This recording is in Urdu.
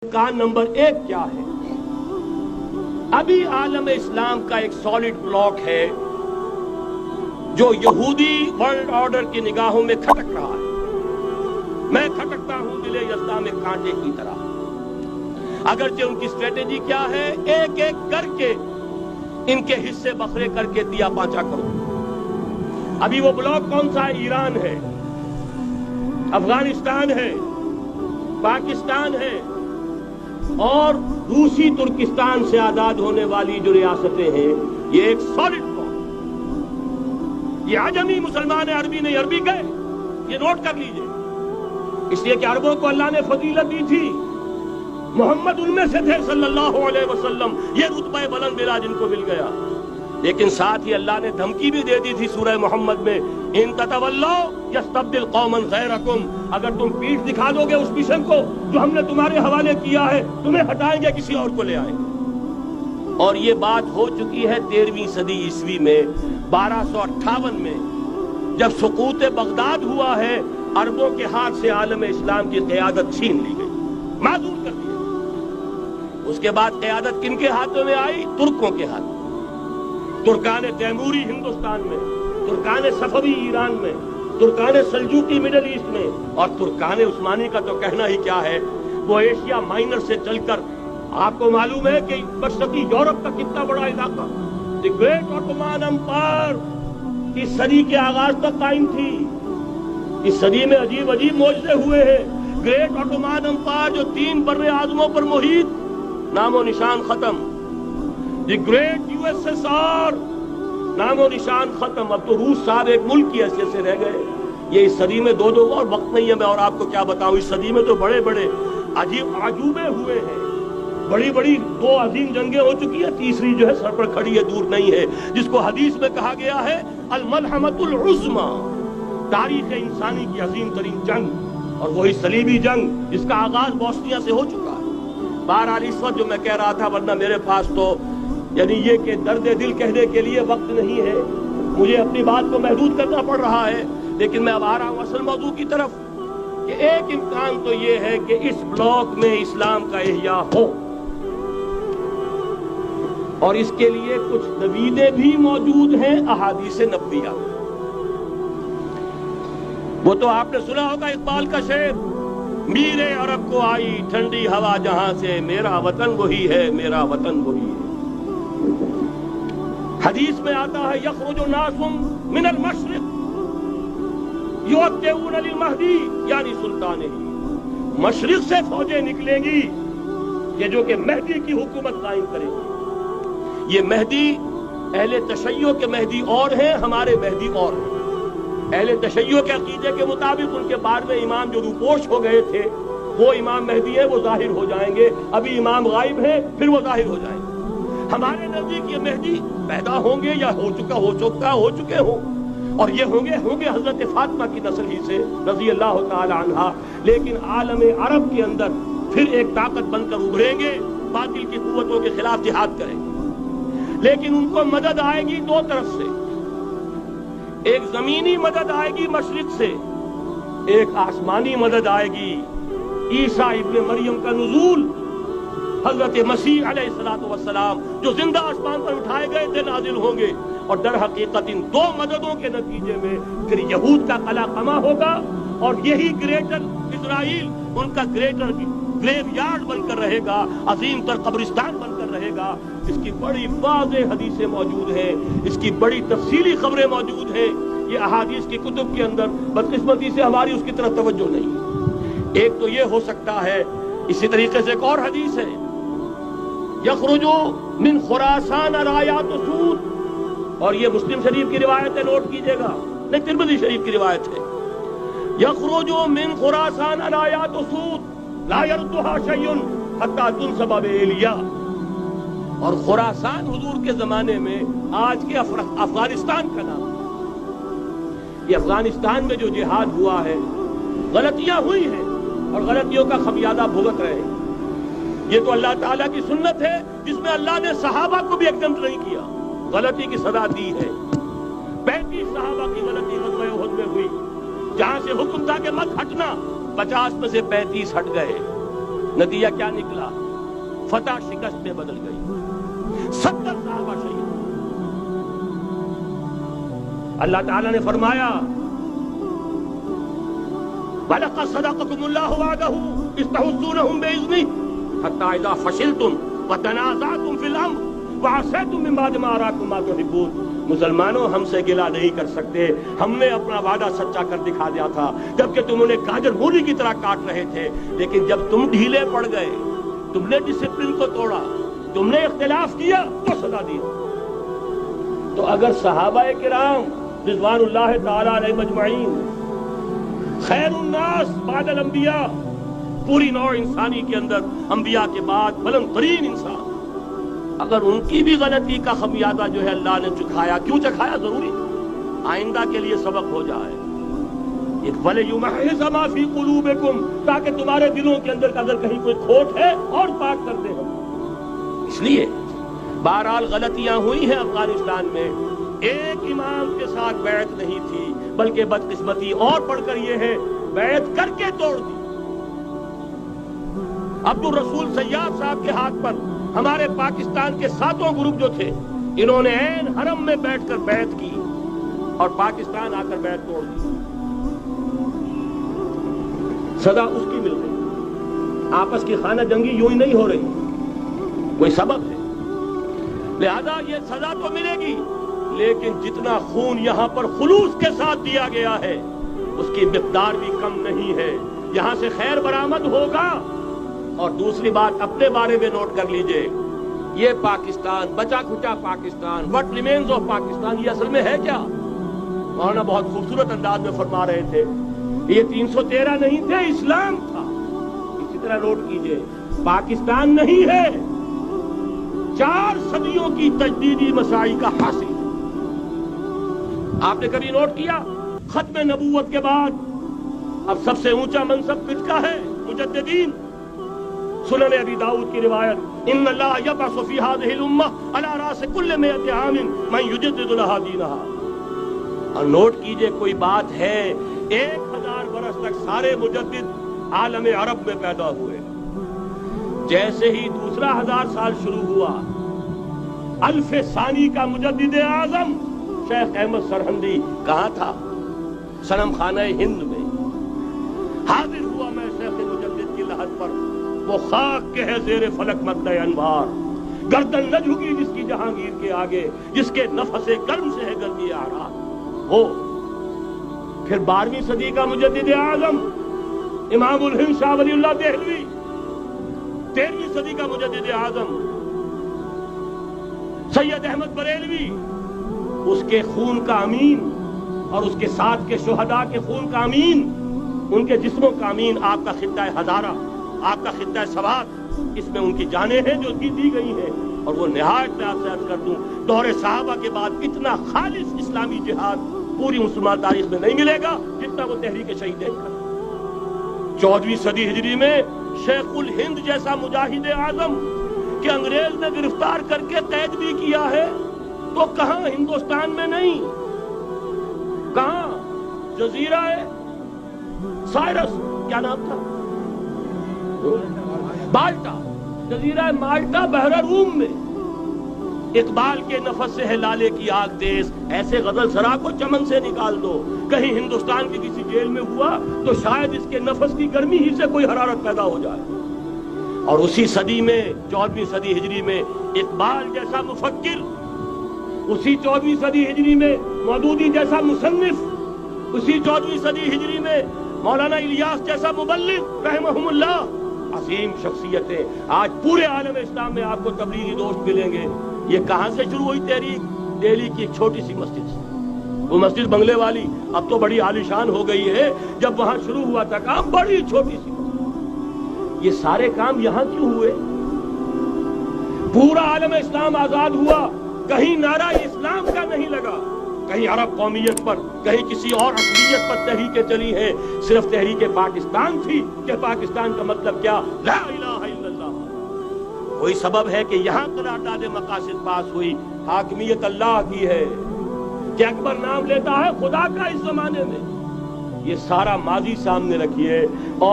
ارکان نمبر 1 کیا ہے؟ ابھی عالم اسلام کا ایک سالڈ بلاک ہے جو یہودی ورلڈ آرڈر کی نگاہوں میں کھٹک رہا ہے۔ میں کھٹکتا ہوں دل یزداں میں کانٹے کی طرح۔ اگرچہ ان کی اسٹریٹجی کیا ہے؟ ایک ایک کر کے ان کے حصے بکھرے کر کے دیا پانچا کرو۔ ابھی وہ بلاک کون سا ہے؟ ایران ہے، افغانستان ہے، پاکستان ہے اور روسی ترکستان سے آزاد ہونے والی جو ریاستیں ہیں، یہ ایک سالڈ بلاک۔ یہ عجمی مسلمان عربی نہیں، عربی گئے، یہ نوٹ کر لیجئے، اس لیے کہ عربوں کو اللہ نے فضیلت دی تھی، محمد ان میں سے تھے صلی اللہ علیہ وسلم، یہ رتبہ بلند ملا جن کو مل گیا۔ لیکن ساتھ ہی اللہ نے دھمکی بھی دے دی تھی سورہ محمد میں، ان تتولوا یستبدل قوما غیرکم، اگر تم پیٹھ دکھا دو گے اس مشن کو جو ہم نے تمہارے حوالے کیا ہے، تمہیں ہٹائیں گے، کسی اور کو لے آئیں گے۔ اور یہ بات ہو چکی ہے 13ویں صدی عیسوی میں، 1258 میں جب سقوط بغداد ہوا ہے، عربوں کے ہاتھ سے عالم اسلام کی قیادت چھین لی گئی، معذور کر دیا۔ اس کے بعد قیادت کن کے ہاتھوں میں آئی؟ ترکوں کے ہاتھ، ترکان تیموری ہندوستان میں، ترکان صفوی ایران میں، ترکان سلجوقی مڈل ایسٹ میں، اور ترکان عثمانی کا تو کہنا ہی کیا ہے، وہ ایشیا مائنر سے چل کر آپ کو معلوم ہے کہ مشرقی یورپ کا کتنا بڑا علاقہ، دی گریٹ آٹومان امپائر اس صدی کے آغاز تک قائم تھی۔ اس صدی میں عجیب عجیب معجزے ہوئے ہیں۔ گریٹ آٹومان امپائر جو 3 بر اعظموں پر محیط، نام و نشان ختم۔ دی گریٹ USSR، نام و نشان ختم۔ اب تو روس صاحب ایک ملک کی حیثیت سے رہ گئے۔ یہ اس صدی میں دو اور وقت نہیں ہے میں اور آپ کو کیا بتاؤں، اس صدی میں تو بڑے بڑے عجیب عجوبے ہوئے ہیں، بڑی بڑی 2 عظیم جنگیں ہو چکی ہیں، تیسری جو ہے سر پر کھڑی ہے، دور نہیں ہے، جس کو حدیث میں کہا گیا ہے الملحمۃ العظمیٰ، تاریخ انسانی کی عظیم ترین جنگ، اور وہی صلیبی جنگ جس کا آغاز بوسنیا سے ہو چکا ہے۔ بہرحال اس وقت جو میں کہہ رہا تھا، ورنہ میرے پاس تو یعنی یہ کہ درد دل کہنے کے لیے وقت نہیں ہے، مجھے اپنی بات کو محدود کرنا پڑ رہا ہے، لیکن میں اب آ رہا ہوں اصل موضوع کی طرف، کہ ایک امکان تو یہ ہے کہ اس بلاک میں اسلام کا احیاء ہو، اور اس کے لیے کچھ نویدیں بھی موجود ہیں، احادیث نبویہ۔ وہ تو آپ نے سنا ہوگا اقبال کا شعر، میرے عرب کو آئی ٹھنڈی ہوا جہاں سے، میرا وطن وہی ہے، میرا وطن وہی ہے۔ حدیث میں آتا ہے یخرج ناس من المشرق یوتئون للمہدی، یعنی سلطانہ، مشرق سے فوجیں نکلیں گی کہ جو کہ مہدی کی حکومت قائم کریں گی۔ یہ مہدی اہل تشیع کے مہدی اور ہیں، ہمارے مہدی اور ہیں۔ اہل تشیع کے عقیدے کے مطابق ان کے بعد میں امام جو روپوش ہو گئے تھے وہ امام مہدی ہے، وہ ظاہر ہو جائیں گے، ابھی امام غائب ہیں، پھر وہ ظاہر ہو جائیں گے۔ ہمارے نزدیک یہ مہدی پیدا ہوں گے یا ہو چکے ہوں، اور یہ ہوں گے حضرت فاطمہ کی نسل ہی سے رضی اللہ تعالی عنہا، لیکن عالم عرب کے اندر پھر ایک طاقت بن کر ابھریں گے، باطل کی قوتوں کے خلاف جہاد کریں گے، لیکن ان کو مدد آئے گی 2 طرف سے، ایک زمینی مدد آئے گی مشرق سے، ایک آسمانی مدد آئے گی، عیسیٰ ابن مریم کا نزول، حضرت مسیح علیہ السلام جو زندہ آسمان پر اٹھائے گئے تھے نازل ہوں گے، اور در حقیقت ان 2 مددوں کے نتیجے میں پھر یہود کا قلعہ قمع ہوگا، اور یہی گریٹر اسرائیل ان کا گریٹر گریو یارڈ بن کر رہے گا، عظیم تر قبرستان بن کر رہے گا۔ اس کی بڑی واضح حدیثیں موجود ہیں، اس کی بڑی تفصیلی خبریں موجود ہیں، یہ احادیث کی کتب کے اندر، بدقسمتی سے ہماری اس کی طرف توجہ نہیں ہے۔ ایک تو یہ ہو سکتا ہے، اسی طریقے سے ایک اور حدیث ہے، یخرجو من خراسان رایات سود، اور یہ مسلم شریف کی روایت ہے، نوٹ کیجئے گا، نہیں ترمذی شریف کی روایت ہے، یخرجو من خراسان رایات سود لا یردها شیء حتی تنصب بإیلیا، اور خراسان حضور کے زمانے میں آج کے افغانستان کا نام، یہ افغانستان میں جو جہاد ہوا ہے، غلطیاں ہوئی ہیں اور غلطیوں کا خمیازہ بھگت رہے ہیں۔ یہ تو اللہ تعالیٰ کی سنت ہے جس میں اللہ نے صحابہ کو بھی ایگزمپٹ نہیں کیا، غلطی کی سزا دی ہے۔ 35 صحابہ کی غلطی غزوہ احد میں ہوئی، جہاں سے حکم تھا کہ مت ہٹنا، 50 میں سے 35 ہٹ گئے، نتیجہ کیا نکلا؟ فتح شکست میں بدل گئی، 70 صحابہ شہید۔ اللہ تعالیٰ نے فرمایا وَلَقَدْ صَدَقَكُمُ اللَّهُ وَعْدَهُ إِذْ تَحُسُّونَهُم بِإِذْنِهِ حَتَّىٰ إِذَا فَشِلْتُمْ وَتَنَازَعْتُمْ فِي الْأَمْرِ وَعَصَيْتُم مِّن بَعْدِ مَا أَرَاكُم مَّا تُحِبُّونَ۔ مسلمانوں، ہم سے گلہ نہیں کر سکتے، ہم نے اپنا وعدہ سچا کر دکھا دیا تھا جبکہ تم انہیں گاجر مولی کی طرح کاٹ رہے تھے، لیکن جب تم ڈھیلے پڑ گئے، تم نے ڈسپلن کو توڑا، تم نے اختلاف کیا تو سزا دی۔ تو اگر صحابہ کرام رضوان اللہ تعالی علیہ مجمعین خیر الناس بعد الانبیاء، پوری نوع انسانی کے اندر انبیاء کے بعد بلند ترین انسان، اگر ان کی بھی غلطی کا خمیازہ جو ہے اللہ نے چکھایا، کیوں چکھایا؟ ضروری آئندہ کے لیے سبق ہو جائے، ایک وَلِيُمَحِّصَ مَا فِي قُلُوبِكُمْ، تاکہ تمہارے دلوں کے اندر اگر کہیں کوئی کھوٹ ہے اور پاک کر دے ہم۔ اس لیے بہرحال غلطیاں ہوئی ہیں افغانستان میں، ایک امام کے ساتھ بیعت نہیں تھی، بلکہ بدقسمتی اور پڑھ کر یہ ہے بیعت کر کے توڑ دی۔ عبد الرسول سیاد صاحب کے ہاتھ پر ہمارے پاکستان کے 7 گروپ جو تھے، انہوں نے عین حرم میں بیٹھ کر بیعت کی اور پاکستان آ کر بیعت توڑ دی، سزا اس کی مل گئی۔ آپس کی خانہ جنگی یوں ہی نہیں ہو رہی، کوئی سبب ہے، لہذا یہ سزا تو ملے گی، لیکن جتنا خون یہاں پر خلوص کے ساتھ دیا گیا ہے اس کی مقدار بھی کم نہیں ہے، یہاں سے خیر برآمد ہوگا۔ اور دوسری بات اپنے بارے میں نوٹ کر لیجئے، یہ پاکستان، بچا کھچا Pakistan, what remains of Pakistan, یہ اصل میں ہے کیا؟ مولانا بہت خوبصورت انداز میں فرما رہے تھے، یہ 313 نہیں تھے، اسلام تھا۔ اسی طرح نوٹ کیجئے، پاکستان نہیں ہے، 4 صدیوں کی تجدیدی مساعی کا حاصل۔ آپ نے کبھی نوٹ کیا ختم نبوت کے بعد اب سب سے اونچا منصب کس کا ہے؟ مجددین۔ سنن ابی داؤد کی روایت، ان اللہ یبعث فی هذه الامہ علی راس کل 100 عام من یجدد لها دینها۔ اور نوٹ کیجئے، کوئی بات ہے 1000 برس تک سارے مجدد عالم عرب میں پیدا ہوئے، جیسے ہی دوسرا 1000 سال شروع ہوا، الف ثانی کا مجدد اعظم شیخ احمد سرہندی کہاں تھا؟ صنم خانہ ہند میں حاضر ہوا۔ میں شیخ مجدد کی لحد پر، وہ خاک کے ہے زیر فلک مدہ انوار، گردن نہ جھکی جس کی جہانگیر کے آگے، جس کے نفس گرم سے ہے گرمی آرا ہو۔ پھر 12ویں صدی کا مجدد اعظم امام الہند شاہ ولی اللہ دہلوی، 13ویں صدی کا مجدد اعظم سید احمد بریلوی، اس کے خون کا امین اور اس کے ساتھ کے شہداء کے خون کا امین، ان کے جسموں کا امین، آپ کا خطہ ہزارہ، آپ کا خطہ سوات، اس میں ان کی جانیں ہیں جو دی گئی ہیں۔ اور وہ نہایت میں آپ سے عرض کر دوں، دور صحابہ کے بعد اتنا خالص اسلامی جہاد پوری مسلمان تاریخ میں نہیں ملے گا جتنا وہ تحریک شہیدین کا۔ 14ویں صدی ہجری میں شیخ الہند جیسا مجاہد اعظم کہ انگریز نے گرفتار کر کے قید بھی کیا ہے، تو کہاں؟ ہندوستان میں نہیں، کہاں؟ جزیرہ سائرس، کیا نام تھا؟ مالٹا، جزیرہ مالٹا بحر روم میں۔ اقبال کے نفس سے ہے لالے کی آگ تیز، ایسے غزل سرا کو چمن سے نکال دو۔ کہیں ہندوستان کی کسی جیل میں ہوا تو شاید اس کے نفس کی گرمی ہی سے کوئی حرارت پیدا ہو جائے۔ اور اسی صدی میں، 14ویں صدی ہجری میں، اقبال جیسا مفکر، اسی 14ویں صدی ہجری میں مودودی جیسا مصنف، اسی 14ویں صدی ہجری میں مولانا الیاس جیسا مبلغ رحمہم اللہ، عظیم شخصیتیں آج پورے عالم اسلام میں آپ کو تبلیغی دوست ملیں گے۔ یہ کہاں سے شروع ہوئی تحریک؟ دہلی کی ایک چھوٹی سی مسجد سے، وہ مسجد بنگلے والی اب تو بڑی عالیشان ہو گئی ہے، جب وہاں شروع ہوا تھا کام بڑی چھوٹی سی مسجد۔ یہ سارے کام یہاں کیوں ہوئے؟ پورا عالم اسلام آزاد ہوا، کہیں نعرہ اسلام کا نہیں لگا، کہیں عرب قومیت پر، کہیں کسی اور اصلیت پر تحریکیں چلی ہیں، صرف تحریک پاکستان تھی کہ پاکستان کا مطلب کیا؟ لا الہ الا اللہ۔ کوئی سبب ہے کہ یہاں قرارداد مقاصد پاس ہوئی، حاکمیت اللہ کی ہے، کہ اکبر نام لیتا ہے خدا کا اس زمانے میں۔ یہ سارا ماضی سامنے رکھیے اور